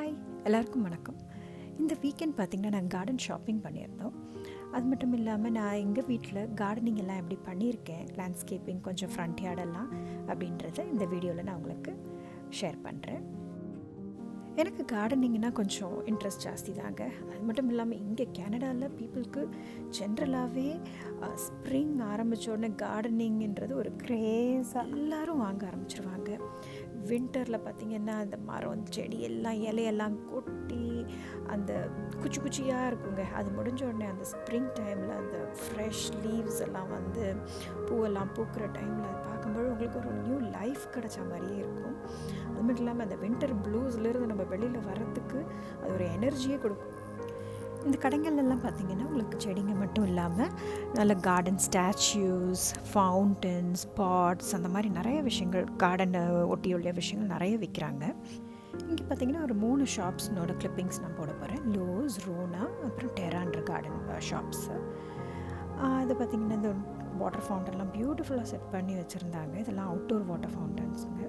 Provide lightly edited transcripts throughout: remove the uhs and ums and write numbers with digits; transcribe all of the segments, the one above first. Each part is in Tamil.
ஹாய், எல்லாருக்கும் வணக்கம். இந்த வீக்கெண்ட் பார்த்திங்கன்னா நாங்கள் கார்டன் ஷாப்பிங் பண்ணியிருந்தோம். அது மட்டும் இல்லாமல் நான் எங்கள் வீட்டில் கார்டனிங் எல்லாம் எப்படி பண்ணியிருக்கேன், லேண்ட்ஸ்கேப்பிங், கொஞ்சம் ஃப்ரண்ட் யார்டெல்லாம் அப்படின்றத இந்த வீடியோவில் நான் உங்களுக்கு ஷேர் பண்ணுறேன். எனக்கு கார்டனிங்னால் கொஞ்சம் இன்ட்ரெஸ்ட் ஜாஸ்தி தாங்க. அது மட்டும் இல்லாமல் இங்கே கனடாவில் பீப்புளுக்கு ஜென்ரலாகவே ஸ்ப்ரிங் ஆரம்பித்த உடனே கார்டனிங்கிறது ஒரு க்ரேஸாக எல்லோரும் வாங்க ஆரம்பிச்சிருவாங்க. வின்டரில் பார்த்திங்கன்னா அந்த மரம் செடி எல்லாம் இலையெல்லாம் கொட்டி அந்த குச்சி குச்சியாக இருக்குங்க. அது முடிஞ்ச உடனே அந்த ஸ்ப்ரிங் டைமில் அந்த ஃப்ரெஷ் லீவ்ஸ் எல்லாம் வந்து பூவெல்லாம் பூக்கிற டைமில் அது பார்க்கும்போது உங்களுக்கு ஒரு நியூ லைஃப் கிடச்ச மாதிரியே இருக்கும். அது மட்டும் இல்லாமல் அந்த வின்டர் ப்ளூஸ்லேருந்து நம்ம வெளியில் வர்றதுக்கு அது ஒரு எனர்ஜியே கொடுக்கும். இந்த கடைகள்லாம் பார்த்திங்கன்னா உங்களுக்கு செடிங்க மட்டும் இல்லாமல் நல்ல கார்டன் ஸ்டாச்சுஸ், ஃபவுண்டன்ஸ், பாட்ஸ், அந்த மாதிரி நிறைய விஷயங்கள், கார்டனை ஒட்டியுள்ள விஷயங்கள் நிறைய விற்கிறாங்க. இங்கே பார்த்திங்கன்னா ஒரு 3 ஷாப்ஸ்னோட கிளிப்பிங்ஸ் நான் போட போகிறேன். லோஸ், ரோனா, அப்புறம் டெரான்ற கார்டன் ஷாப்ஸு. அது பார்த்திங்கன்னா இந்த வாட்டர் ஃபவுண்டன்லாம் பியூட்டிஃபுல்லாக செட் பண்ணி வச்சுருந்தாங்க. இதெல்லாம் அவுட்டோர் வாட்டர் ஃபவுண்டன்ஸுங்க.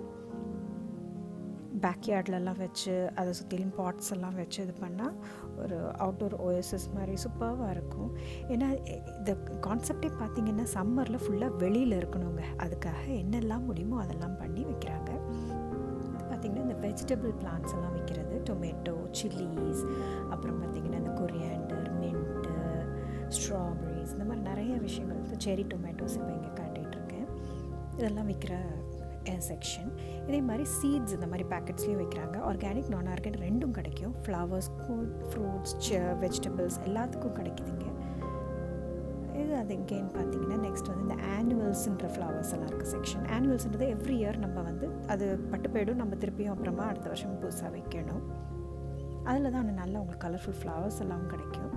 பேக்யார்ட்லலாம் வச்சு அதை சுற்றிலும் பாட்ஸ் எல்லாம் வச்சு இது பண்ணால் ஒரு அவுட்டோர் ஓஎஸ்எஸ் மாதிரி சூப்பராக இருக்கும். ஏன்னா இந்த கான்செப்டே பார்த்திங்கன்னா சம்மரில் ஃபுல்லாக வெளியில் இருக்கணுங்க. அதுக்காக என்னெல்லாம் முடியுமோ அதெல்லாம் பண்ணி வைக்கிறாங்க. பார்த்திங்கன்னா இந்த வெஜிடபிள் பிளான்ட்ஸ் எல்லாம் விற்கிறது, டொமேட்டோ, சில்லிஸ், அப்புறம் பார்த்திங்கன்னா இந்த கொரியாண்டர், மின்ட்டு, ஸ்ட்ராபெரிஸ், இந்த மாதிரி நிறைய விஷயங்கள். இப்போ செரி டொமேட்டோஸ் இப்போ இங்கே காட்டிகிட்ருக்கேன். இதெல்லாம் விற்கிற செக்ஷன். இதே மாதிரி சீட்ஸ் இந்த மாதிரி பேக்கெட்ஸ்லேயும் வைக்கிறாங்க. ஆர்கானிக், நான் ஆர்கானிக் ரெண்டும் கிடைக்கும். ஃப்ளவர்ஸ்க்கும், ஃப்ரூட்ஸ், வெஜிடபிள்ஸ் எல்லாத்துக்கும் கிடைக்குதுங்க. இது அது எங்கேன்னு பார்த்தீங்கன்னா நெக்ஸ்ட் வந்து இந்த ஆனுவல்ஸுன்ற ஃப்ளவர்ஸ் எல்லாம் இருக்குது செக்ஷன். ஆனுவல்ஸுன்றது எவ்ரி இயர் நம்ம வந்து அது பட்டு போய்டும், நம்ம திருப்பியும் அப்புறமா அடுத்த வருஷம் புதுசாக வைக்கணும். அதில் தான் நல்லா உங்களுக்கு கலர்ஃபுல் ஃப்ளவர்ஸ் எல்லாம் கிடைக்கும்.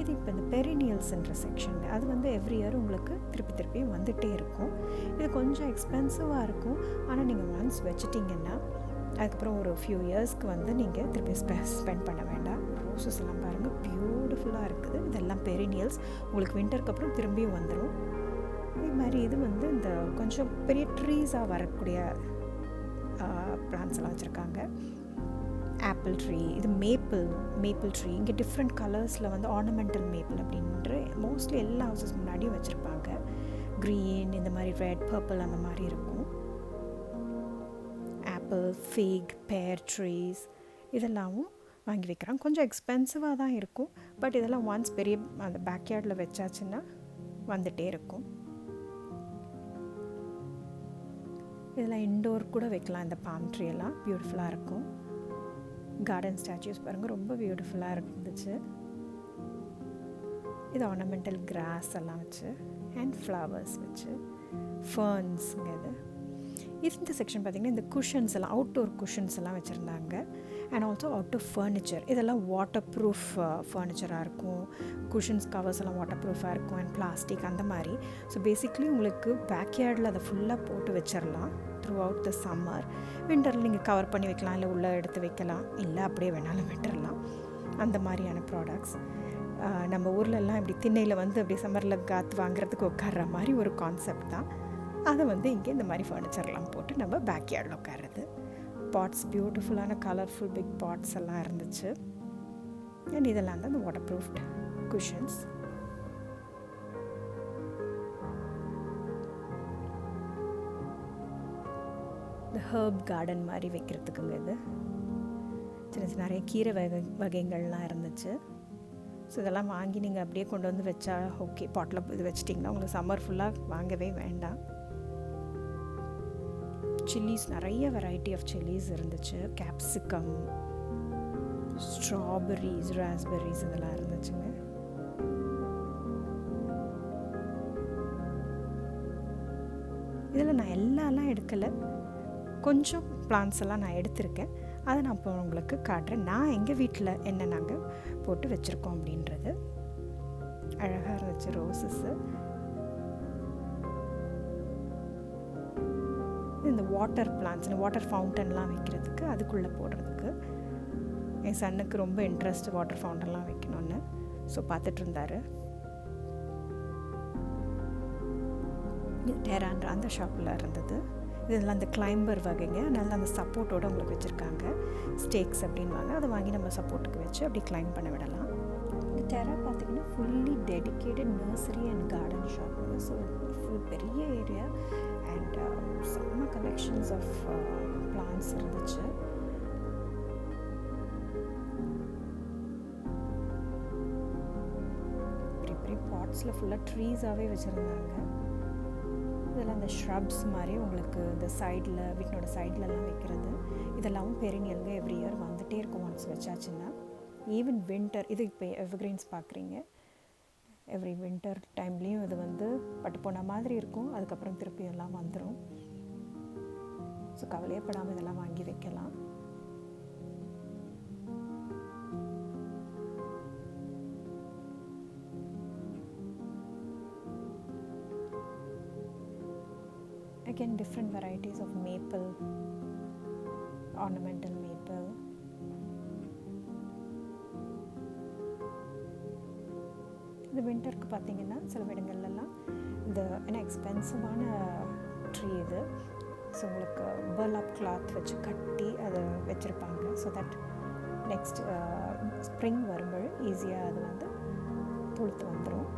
இது இப்போ இந்த பெரினியல்ஸ்ன்ற செக்ஷன். அது வந்து எவ்ரி இயர் உங்களுக்கு திருப்பியும் வந்துகிட்டே இருக்கும். இது கொஞ்சம் எக்ஸ்பென்சிவாக இருக்கும். ஆனால் நீங்கள் ஒன்ஸ் வச்சுட்டிங்கன்னா அதுக்கப்புறம் ஒரு ஃபியூ இயர்ஸ்க்கு வந்து நீங்கள் திருப்பி ஸ்பெண்ட் பண்ண வேண்டாம். ரோசஸ் எல்லாம் பாருங்கள், பியூட்டிஃபுல்லாக இருக்குது. இதெல்லாம் பெரினியல்ஸ், உங்களுக்கு வின்டருக்கு அப்புறம் திரும்பியும் வந்துடும். இதே மாதிரி இது வந்து இந்த கொஞ்சம் பெரிய ட்ரீஸாக வரக்கூடிய பிளான்ட்ஸ் எல்லாம் வச்சுருக்காங்க. ஆப்பிள் ட்ரீ, இது மேப்பிள் ட்ரீ. இங்கே டிஃப்ரெண்ட் கலர்ஸில் வந்து ஆர்னமெண்டல் மேப்பிள் அப்படின்ற மோஸ்ட்லி எல்லா ஹவுசஸ் முன்னாடியும் வச்சுருப்பாங்க. க்ரீன், இந்த மாதிரி ரெட், பர்பிள் அந்த மாதிரி இருக்கும். ஆப்பிள், ஃபிக், பேர் ட்ரீஸ் இதெல்லாமும் வாங்கி வைக்கிறாங்க. கொஞ்சம் எக்ஸ்பென்சிவாக தான் இருக்கும். பட் இதெல்லாம் ஒன்ஸ் பெரிய அந்த பேக்யார்டில் வச்சாச்சுன்னா வந்துகிட்டே இருக்கும். இதெல்லாம் இன்டோர் கூட வைக்கலாம். இந்த பாம் ட்ரீ எல்லாம் பியூட்டிஃபுல்லாக இருக்கும். கார்டன் ஸ்டாச்சுஸ் பாருங்கள், ரொம்ப பியூட்டிஃபுல்லாக இருந்துச்சு. இது ஆர்னமெண்டல் கிராஸ் எல்லாம் வச்சு அண்ட் ஃப்ளவர்ஸ் வச்சு ஃபர்ன்ஸுங்க. இது இந்த செக்ஷன் பார்த்திங்கன்னா இந்த குஷன்ஸ் எல்லாம், அவுட்டோர் குஷன்ஸ் எல்லாம் வச்சுருந்தாங்க. And also outdoor furniture. இதெல்லாம் வாட்டர் ப்ரூஃப் ஃபர்னிச்சராக இருக்கும். குஷன்ஸ், கவர்ஸ் எல்லாம் வாட்டர் ப்ரூஃபாக இருக்கும். அண்ட் பிளாஸ்டிக் அந்த மாதிரி. ஸோ பேசிக்லி உங்களுக்கு பேக்யார்டில் அதை ஃபுல்லாக போட்டு வச்சிடலாம் த்ரூ அவுட் த சம்மர். வின்டரில் நீங்கள் கவர் பண்ணி வைக்கலாம், இல்லை உள்ளே எடுத்து வைக்கலாம், இல்லை அப்படியே வேணாலும் விட்டுடலாம். அந்த மாதிரியான ப்ராடக்ட்ஸ் நம்ம ஊர்லெல்லாம் இப்படி திண்ணையில் வந்து அப்படி சம்மரில் காற்று வாங்குறதுக்கு உட்கார்ற மாதிரி ஒரு கான்செப்ட் தான். அதை வந்து இங்கே இந்த மாதிரி ஃபர்னிச்சர்லாம் போட்டு நம்ம பேக்யார்டில் உட்காருறது. பாட்ஸ், பியூட்டிஃபுல்லான கலர்ஃபுல் பிக் பாட்ஸ் எல்லாம் இருந்துச்சு. அண்ட் இதெல்லாம் தான் இந்த வாட்டர் ப்ரூஃப்ட் குஷன்ஸ். இந்த ஹர்ப் கார்டன் மாதிரி வைக்கிறதுக்குங்க. இது சின்ன சின்ன நிறைய கீரை வகைகள்லாம் இருந்துச்சு. ஸோ இதெல்லாம் வாங்கி நீங்கள் அப்படியே கொண்டு வந்து வச்சா ஓகே. பாட்டில் இது வச்சிட்டிங்கன்னா உங்களுக்கு சம்மர் ஃபுல்லாக வாங்கவே வேண்டாம். சில்லிஸ், நிறைய வெரைட்டி ஆஃப் சில்லிஸ் இருந்துச்சு. கேப்சிகம், ஸ்ட்ராபெரிஸ், ராஸ்பெரிஸ் இதெல்லாம் இருந்துச்சுங்க. இதில் நான் எல்லாம் எடுக்கலை, கொஞ்சம் பிளான்ஸ் எல்லாம் நான் எடுத்திருக்கேன். அதை நான் இப்போ உங்களுக்கு காட்டுறேன். நான் எங்கள் வீட்டில் என்ன நாங்கள் போட்டு வச்சுருக்கோம் அப்படின்றது. அழகாக இருந்துச்சு ரோசஸ்ஸு. இந்த வாட்டர் பிளான்ட்ஸ், வாட்டர் ஃபவுண்டன்லாம் வைக்கிறதுக்கு, அதுக்குள்ளே போடுறதுக்கு. என் சன்னுக்கு ரொம்ப இன்ட்ரெஸ்ட் வாட்டர் ஃபவுண்டன்லாம் வைக்கணும்னு. ஸோ பார்த்துட்டு இருந்தார். டெரான்ற அந்த ஷாப்பில் இருந்தது. இதெல்லாம் அந்த கிளைம்பர் வகைங்க, அதனால அந்த சப்போர்ட்டோடு உங்களுக்கு வச்சுருக்காங்க. ஸ்டேக்ஸ் அப்படின்வாங்க, அதை வாங்கி நம்ம சப்போர்ட்டுக்கு வச்சு அப்படி கிளைம் பண்ண விடலாம். இந்த டெரா பார்த்திங்கன்னா fully dedicated nursery and garden ஷாப்புங்க. ஸோ ஃபுல் பெரிய ஏரியா அண்ட் செம்ம கலெக்ஷன்ஸ் ஆஃப் பிளான்ட்ஸ் இருந்துச்சு. பெரிய பெரிய பாட்ஸில் ஃபுல்லாக ட்ரீஸாகவே வச்சுருந்தாங்க. இதில் அந்த ஷ்ரப்ஸ் மாதிரி உங்களுக்கு இந்த சைடில் வீட்டினோட சைட்லலாம் வைக்கிறது, இதெல்லாம் பெரினியல்ங்க. எவ்ரி இயர் வந்துகிட்டே இருக்கும் ஒன்ஸ் வச்சாச்சுன்னா. ஈவன் வின்டர், இது இப்போ எவர்கிரீன்ஸ் பார்க்குறீங்க, எவ்ரி வின்டர் டைம்லேயும் இது வந்து பட்டு போன மாதிரி இருக்கும், அதுக்கப்புறம் திருப்பி எல்லாம் வந்துடும். ஸோ கவலையப்படாமல் இதெல்லாம் வாங்கி வைக்கலாம். Again, different varieties of maple, ornamental maple. இந்த வின்டருக்கு பார்த்தீங்கன்னா சில இடங்கள்லாம் இந்த எக்ஸ்பென்சிவான ட்ரீ இது. ஸோ உங்களுக்கு பர்லாப் கிளாத் வச்சு கட்டி அதை வச்சுருப்பாங்க. ஸோ தட் நெக்ஸ்ட் ஸ்ப்ரிங் வரும்போது ஈஸியாக அது வந்து துளுத்து வந்துடும்.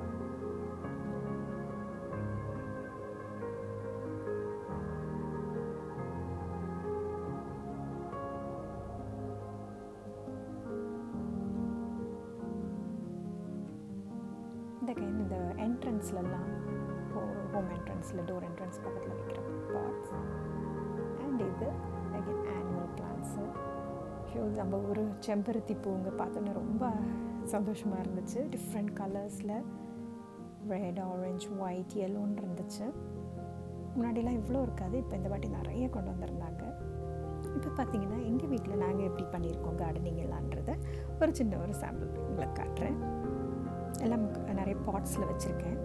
இந்த என்ட்ரன்ஸ்லலாம் ஹோம் என்ட்ரன்ஸில் டோர் என்ட்ரன்ஸ் பக்கத்தில் வைக்கிற பாட்ஸ். அண்ட் இது அகெயின் ஆனுவல் பிளான்ட்ஸு. நம்ம ஒரு செம்பருத்தி பூங்க பார்த்தோன்னே ரொம்ப சந்தோஷமாக இருந்துச்சு. டிஃப்ரெண்ட் கலர்ஸில் ரெட், ஆரஞ்ச், ஒயிட், எல்லோன்னு இருந்துச்சு. முன்னாடிலாம் இவ்வளோ இருக்காது, இப்போ இந்த வாட்டி நிறைய கொண்டு வந்திருந்தாங்க. இப்போ பார்த்திங்கன்னா எங்கள் வீட்டில் நாங்கள் எப்படி பண்ணியிருக்கோம் கார்டனிங் எல்லான்றதை ஒரு சின்ன ஒரு சாம்பிள் உங்களுக்கு காட்டுறேன். எல்லாம் நிறைய பாட்ஸில் வச்சுருக்கேன்.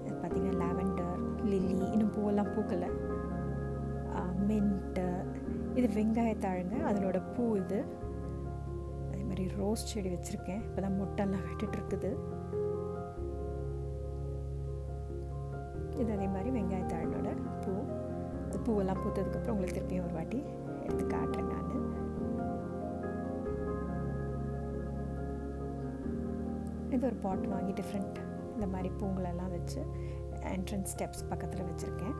இது பார்த்திங்கன்னா லாவெண்டர், லில்லி, இன்னும் பூவெல்லாம் பூக்கலை, மின்ட்டு, இது வெங்காயத்தாழுங்க, அதனோட பூ இது. அதே மாதிரி ரோஸ் செடி வச்சுருக்கேன், இப்போ தான் மொட்டெல்லாம் விட்டுட்டுருக்குது. இது அதே மாதிரி வெங்காயத்தாழனோட பூ. அது பூவெல்லாம் பூத்ததுக்கப்புறம் உங்களுக்கு திருப்பியும் ஒரு வாட்டி எடுத்து காட்டுறேன் நான். இது ஒரு பாட் வாங்கி டிஃப்ரெண்ட் இந்த மாதிரி பூங்களெல்லாம் வச்சு என்ட்ரன்ஸ் ஸ்டெப்ஸ் பக்கத்தில் வச்சுருக்கேன்.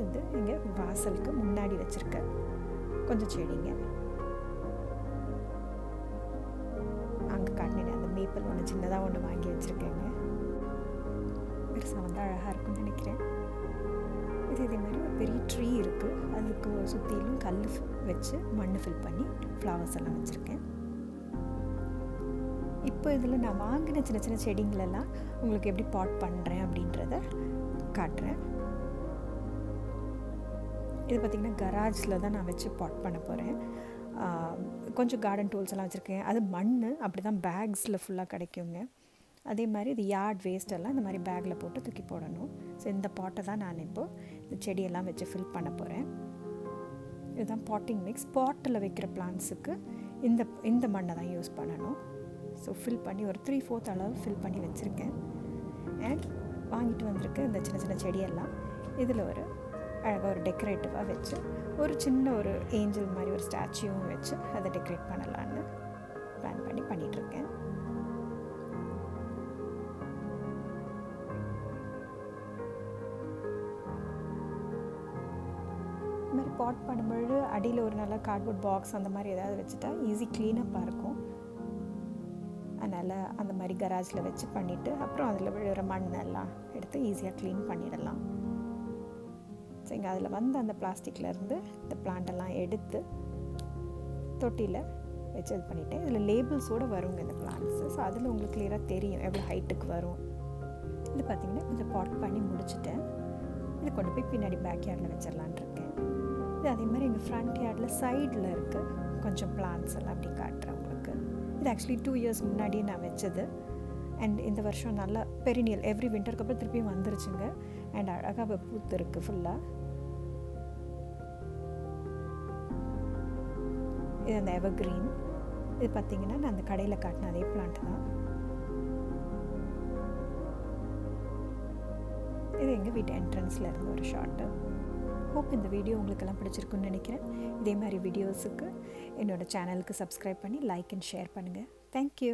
இது இங்கே வாசலுக்கு முன்னாடி வச்சுருக்க கொஞ்சம் செடிங்க. அங்கே காட்டினேன் அந்த மேப்பிள் ஒன்று சின்னதாக ஒன்று வாங்கி வச்சுருக்கேங்க. பெருசாக வந்து அழகாக இருக்குன்னு நினைக்கிறேன். இது இதே மாதிரி ஒரு பெரிய ட்ரீ இருக்குது, அதுக்கு சுற்றிலும் கல் வச்சு மண் ஃபில் பண்ணி ஃப்ளவர்ஸ் எல்லாம் வச்சுருக்கேன். இப்போ இதில் நான் வாங்கின சின்ன சின்ன செடிங்களெல்லாம் உங்களுக்கு எப்படி பாட் பண்ணுறேன் அப்படின்றத காட்டுறேன். இது பார்த்திங்கன்னா கராஜில் தான் நான் வச்சு பாட் பண்ண போகிறேன். கொஞ்சம் கார்டன் டூல்ஸ் எல்லாம் வச்சுருக்கேன். அது மண் அப்படி தான் பேக்ஸில் ஃபுல்லாக கிடைக்குங்க. அதே மாதிரி இது யார்ட் வேஸ்ட்டெல்லாம் இந்த மாதிரி பேக்கில் போட்டு தூக்கி போடணும். ஸோ இந்த பாட்டை தான் நான் இப்போது இந்த செடியெல்லாம் வச்சு ஃபில் பண்ண போகிறேன். இதுதான் பாட்டிங் மிக்ஸ். பாட்டில் வைக்கிற பிளான்ட்ஸுக்கு இந்த மண்ணை தான் யூஸ் பண்ணணும். ஸோ ஃபில் பண்ணி ஒரு 3/4 அளவு ஃபில் பண்ணி வச்சுருக்கேன். அண்ட் வாங்கிட்டு வந்திருக்க இந்த சின்ன சின்ன செடியெல்லாம் இதில் ஒரு அழகாக ஒரு டெக்கரேட்டிவாக வச்சு ஒரு சின்ன ஒரு ஏஞ்சல் மாதிரி ஒரு ஸ்டாச்சுவும் வச்சு அதை டெக்கரேட் பண்ணலான்னு பிளான் பண்ணி பண்ணிகிட்ருக்கேன். இது மாதிரி பாட் பண்ணும்பொழுது அடியில் ஒரு நல்ல கார்ட்போர்ட் பாக்ஸ் அந்த மாதிரி ஏதாவது வச்சுட்டா ஈஸி க்ளீனப்பாக இருக்கும். அதனால் அந்த மாதிரி கராஜில் வச்சு பண்ணிவிட்டு அப்புறம் அதில் விழுகிற மண்ணெல்லாம் எடுத்து ஈஸியாக க்ளீன் பண்ணிடலாம். ஸோ இங்கே அதில் வந்து அந்த பிளாஸ்டிக்லேருந்து இந்த பிளான்ட்டெல்லாம் எடுத்து தொட்டியில் வச்சு இது பண்ணிவிட்டேன். இதில் லேபிள்ஸோடு வருங்க இந்த பிளான்ட்ஸு. ஸோ அதில் உங்களுக்கு கிளியராக தெரியும் எவ்வளோ ஹைட்டுக்கு வரும். இது பார்த்திங்கன்னா கொஞ்சம் பாட் பண்ணி முடிச்சுட்டேன். இது கொண்டு போய் பின்னாடி பேக் யார்டில் வச்சிடலான் இருக்கேன். இது அதே மாதிரி எங்கள் ஃப்ரண்ட் யார்டில் சைடில் இருக்க கொஞ்சம் பிளான்ட்ஸ் எல்லாம் அப்படி காட்டுறேன் உங்களுக்கு. இது ஆக்சுவலி 2 இயர்ஸ் முன்னாடியே நான் வச்சது. அண்ட் இந்த வருஷம் நல்லா பெரினியல் எவ்ரி வின்டருக்கு அப்புறம் திருப்பியும் வந்துருச்சுங்க. அண்ட் அழகாக பூத்து இருக்குது ஃபுல்லாக. இது அந்த எவர்கிரீன். இது பார்த்திங்கன்னா நான் அந்த கடையில் காட்டின அதே பிளான்ட் தான். இது எங்கள் வீட்டு என்ட்ரன்ஸில் இருந்த ஒரு ஷாட்டு. ஹோப் இந்த வீடியோ உங்களுக்கெல்லாம் பிடிச்சிருக்குன்னு நினைக்கிறேன். இதே மாதிரி வீடியோஸுக்கு என்னோடய சேனலுக்கு சப்ஸ்கிரைப் பண்ணி லைக் அண்ட் ஷேர் பண்ணுங்கள். தேங்க்யூ.